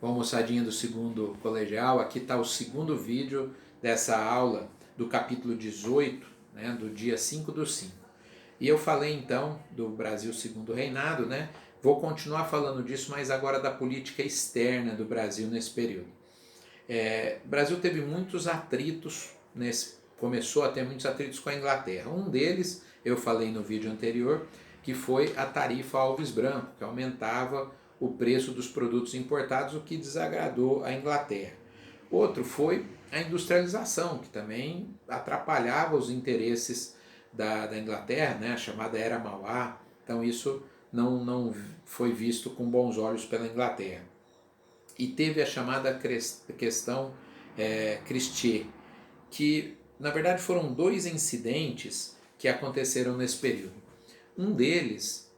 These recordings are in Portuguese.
Bom, moçadinha do segundo colegial, aqui está o segundo vídeo dessa aula do capítulo 18, né, do dia 5/5. E eu falei então do Brasil segundo reinado, né? Vou continuar falando disso, mas agora da política externa do Brasil nesse período. O Brasil teve muitos atritos, começou a ter muitos atritos com a Inglaterra. Um deles, eu falei no vídeo anterior, que foi a tarifa Alves Branco, que aumentava o preço dos produtos importados, o que desagradou a Inglaterra. Outro foi a industrialização, que também atrapalhava os interesses da Inglaterra, né, a chamada Era Mauá. Então isso não foi visto com bons olhos pela Inglaterra. E teve a chamada questão Christie, que na verdade foram dois incidentes que aconteceram nesse período. Um deles,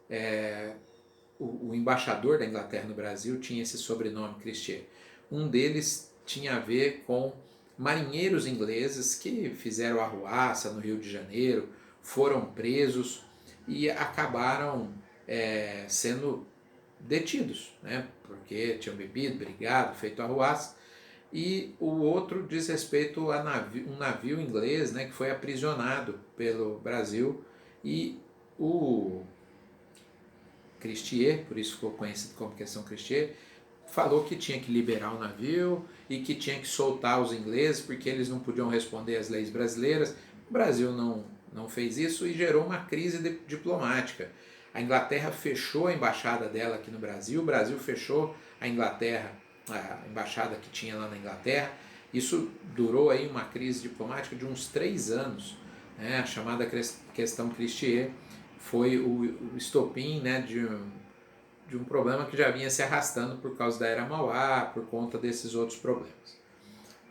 o embaixador da Inglaterra no Brasil tinha esse sobrenome Christie. Um deles tinha a ver com marinheiros ingleses que fizeram arruaça no Rio de Janeiro, foram presos e acabaram sendo detidos, né? Porque tinham bebido, brigado, feito arruaça. E o outro diz respeito a um navio inglês, né, que foi aprisionado pelo Brasil, e o Christie, por isso ficou conhecido como questão Christie, falou que tinha que liberar o navio e que tinha que soltar os ingleses porque eles não podiam responder às leis brasileiras. O Brasil não fez isso e gerou uma crise diplomática. A Inglaterra fechou a embaixada dela aqui no Brasil, o Brasil fechou a embaixada que tinha lá na Inglaterra. Isso durou aí uma crise diplomática de uns 3 anos, né? A chamada questão Christie foi o estopim, né, de um problema que já vinha se arrastando por causa da Era Mauá, por conta desses outros problemas.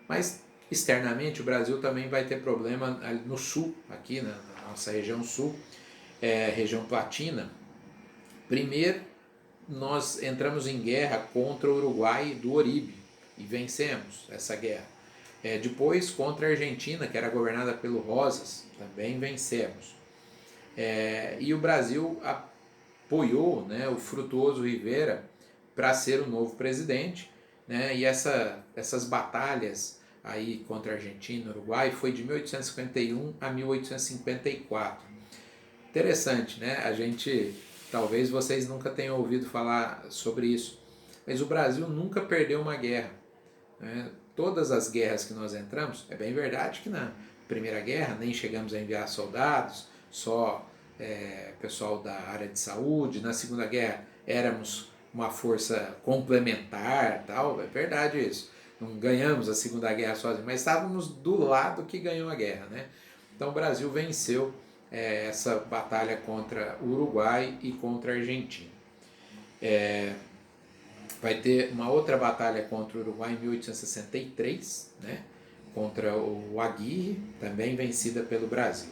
Mas externamente o Brasil também vai ter problema no sul, aqui na nossa região sul, região platina. Primeiro, nós entramos em guerra contra o Uruguai do Oribe e vencemos essa guerra. Depois, contra a Argentina, que era governada pelo Rosas, também vencemos. E o Brasil apoiou, né, o Frutuoso Rivera para ser o novo presidente, né, e essas batalhas aí contra a Argentina e Uruguai foi de 1851 a 1854. Interessante, né? Talvez vocês nunca tenham ouvido falar sobre isso, mas o Brasil nunca perdeu uma guerra, né? Todas as guerras que nós entramos, é bem verdade que na Primeira Guerra nem chegamos a enviar soldados, só pessoal da área de saúde. Na Segunda Guerra éramos uma força complementar, tal, é verdade isso. Não ganhamos a Segunda Guerra sozinhos, mas estávamos do lado que ganhou a guerra, né? Então o Brasil venceu essa batalha contra o Uruguai e contra a Argentina. Vai ter uma outra batalha contra o Uruguai em 1863, né, contra o Aguirre, também vencida pelo Brasil.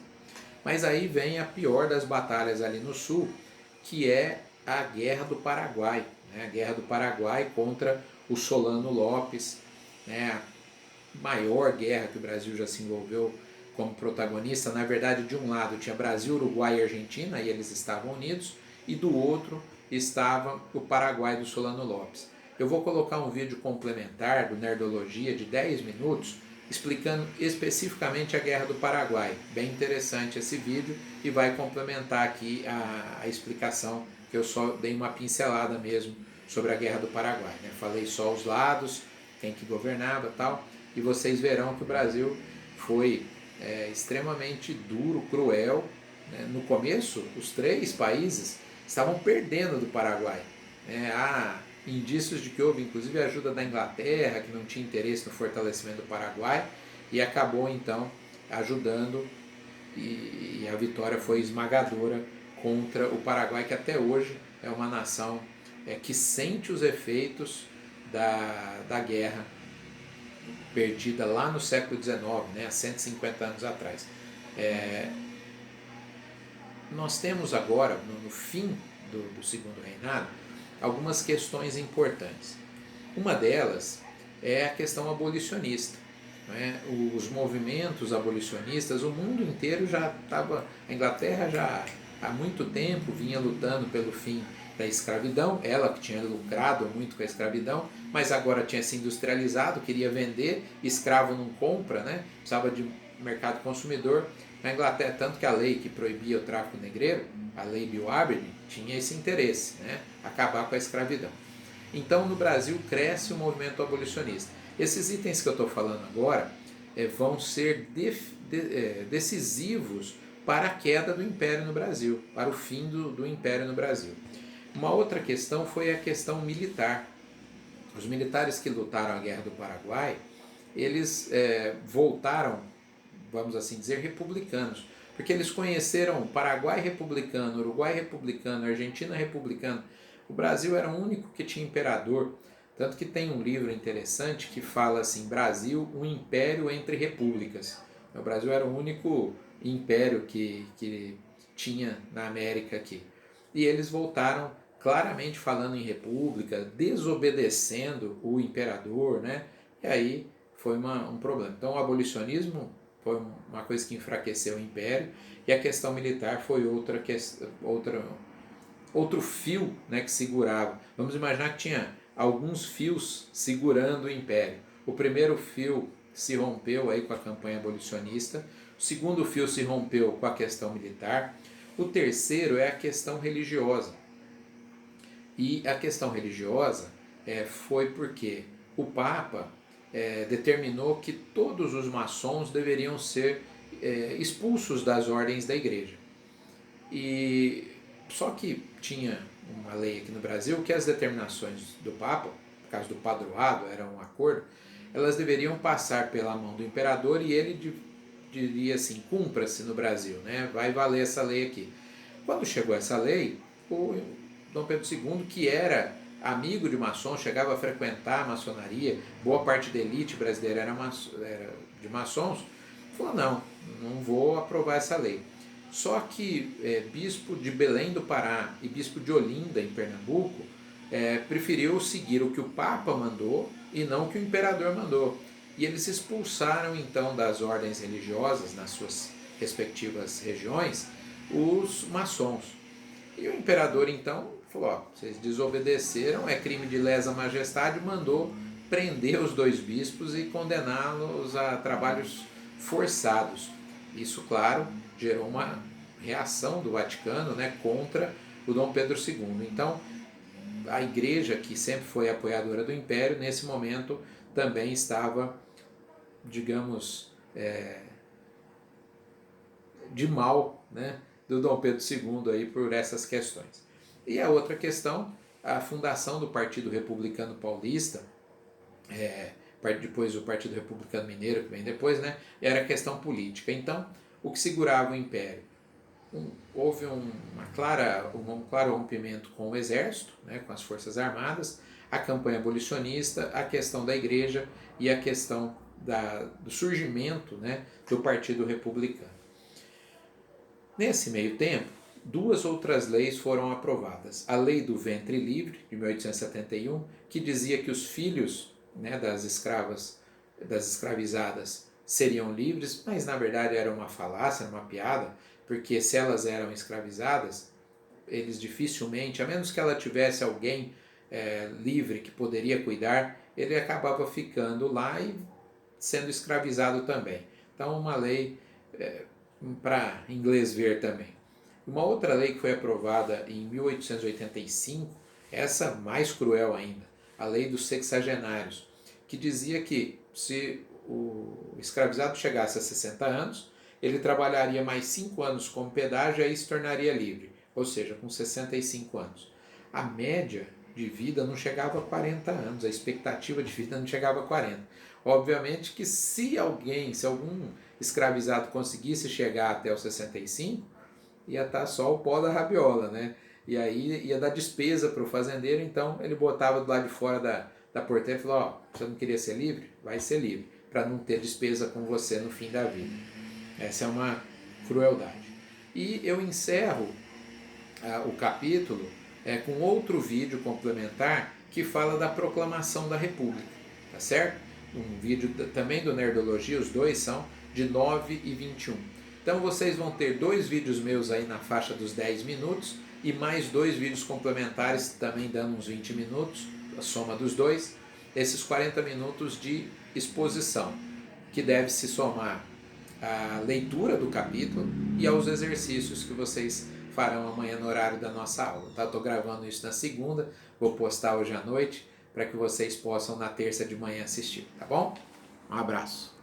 Mas aí vem a pior das batalhas ali no sul, que é a Guerra do Paraguai, né, a Guerra do Paraguai contra o Solano Lopes, né, a maior guerra que o Brasil já se envolveu como protagonista. Na verdade, de um lado tinha Brasil, Uruguai e Argentina, e eles estavam unidos, e do outro estava o Paraguai do Solano Lopes. Eu vou colocar um vídeo complementar do Nerdologia de 10 minutos, explicando especificamente a Guerra do Paraguai. Bem interessante esse vídeo e vai complementar aqui a explicação, que eu só dei uma pincelada mesmo sobre a Guerra do Paraguai, né? Falei só os lados, quem que governava e tal, e vocês verão que o Brasil foi extremamente duro, cruel, né? No começo, os 3 países estavam perdendo do Paraguai. Há indícios de que houve inclusive a ajuda da Inglaterra, que não tinha interesse no fortalecimento do Paraguai, e acabou então ajudando, e a vitória foi esmagadora contra o Paraguai, que até hoje é uma nação que sente os efeitos da guerra perdida lá no século XIX, né, há 150 anos atrás. Nós temos agora, no fim do segundo reinado, algumas questões importantes. Uma delas é a questão abolicionista, né? Os movimentos abolicionistas, o mundo inteiro já estava, a Inglaterra já há muito tempo vinha lutando pelo fim da escravidão, ela que tinha lucrado muito com a escravidão, mas agora tinha se industrializado, queria vender, escravo não compra, né? Precisava de mercado consumidor. Na Inglaterra, tanto que a lei que proibia o tráfico negreiro, a lei Bill Aberdeen, tinha esse interesse, né? Acabar com a escravidão. Então, no Brasil, cresce o movimento abolicionista. Esses itens que eu estou falando agora vão ser decisivos para a queda do Império no Brasil, para o fim do Império no Brasil. Uma outra questão foi a questão militar. Os militares que lutaram a Guerra do Paraguai, eles voltaram, vamos assim dizer, republicanos, porque eles conheceram Paraguai republicano, Uruguai republicano, Argentina republicano. O Brasil era o único que tinha imperador, tanto que tem um livro interessante que fala assim, Brasil, um império entre repúblicas. O Brasil era o único império que tinha na América aqui. E eles voltaram claramente falando em república, desobedecendo o imperador, né? E aí foi um problema. Então o abolicionismo foi uma coisa que enfraqueceu o império e a questão militar foi outro fio, né, que segurava. Vamos imaginar que tinha alguns fios segurando o império. O primeiro fio se rompeu aí com a campanha abolicionista, o segundo fio se rompeu com a questão militar, o terceiro é a questão religiosa. E a questão religiosa foi porque o Papa determinou que todos os maçons deveriam ser expulsos das ordens da igreja. E só que tinha uma lei aqui no Brasil que as determinações do Papa, no caso do padroado, era um acordo, elas deveriam passar pela mão do imperador e ele diria assim, cumpra-se no Brasil, né? Vai valer essa lei aqui. Quando chegou essa lei, o Dom Pedro II, que era amigo de maçons, chegava a frequentar a maçonaria, boa parte da elite brasileira era de maçons, falou, não vou aprovar essa lei. Só que bispo de Belém do Pará e bispo de Olinda, em Pernambuco, preferiu seguir o que o Papa mandou e não o que o imperador mandou. E eles expulsaram então das ordens religiosas, nas suas respectivas regiões, os maçons. E o imperador então falou, vocês desobedeceram, é crime de lesa majestade, mandou prender os dois bispos e condená-los a trabalhos forçados. Isso, claro, gerou uma reação do Vaticano, né, contra o Dom Pedro II. Então, a igreja, que sempre foi apoiadora do Império, nesse momento também estava, digamos, de mal, né, do Dom Pedro II aí por essas questões. E a outra questão, a fundação do Partido Republicano Paulista, depois o Partido Republicano Mineiro, que vem depois, né, era a questão política. Então, o que segurava o Império? Houve um claro rompimento com o Exército, né, com as Forças Armadas, a campanha abolicionista, a questão da Igreja e a questão do surgimento, né, do Partido Republicano. Nesse meio tempo, duas outras leis foram aprovadas. A Lei do Ventre Livre, de 1871, que dizia que os filhos, né, das escravizadas seriam livres, mas na verdade era uma falácia, era uma piada, porque se elas eram escravizadas, eles dificilmente, a menos que ela tivesse alguém livre que poderia cuidar, ele acabava ficando lá e sendo escravizado também. Então uma lei para inglês ver também. Uma outra lei que foi aprovada em 1885, essa mais cruel ainda, a Lei dos Sexagenários, que dizia que se o escravizado chegasse a 60 anos, ele trabalharia mais 5 anos como pedágio e aí se tornaria livre, ou seja, com 65 anos. A média de vida não chegava a 40 anos, a expectativa de vida não chegava a 40. Obviamente que se algum escravizado conseguisse chegar até os 65, ia estar só o pó da rabiola, né? E aí ia dar despesa para o fazendeiro, então ele botava do lado de fora da porteira e falou, você não queria ser livre? Vai ser livre, para não ter despesa com você no fim da vida. Essa é uma crueldade. E eu encerro o capítulo com outro vídeo complementar que fala da proclamação da República, tá certo? Um vídeo também do Nerdologia, os dois são de 9 e 21. Então vocês vão ter 2 vídeos meus aí na faixa dos 10 minutos, e mais 2 vídeos complementares, também dando uns 20 minutos, a soma dos dois, esses 40 minutos de exposição, que deve se somar à leitura do capítulo e aos exercícios que vocês farão amanhã no horário da nossa aula. Tá? Estou gravando isso na segunda, vou postar hoje à noite, para que vocês possam na terça de manhã assistir, tá bom? Um abraço.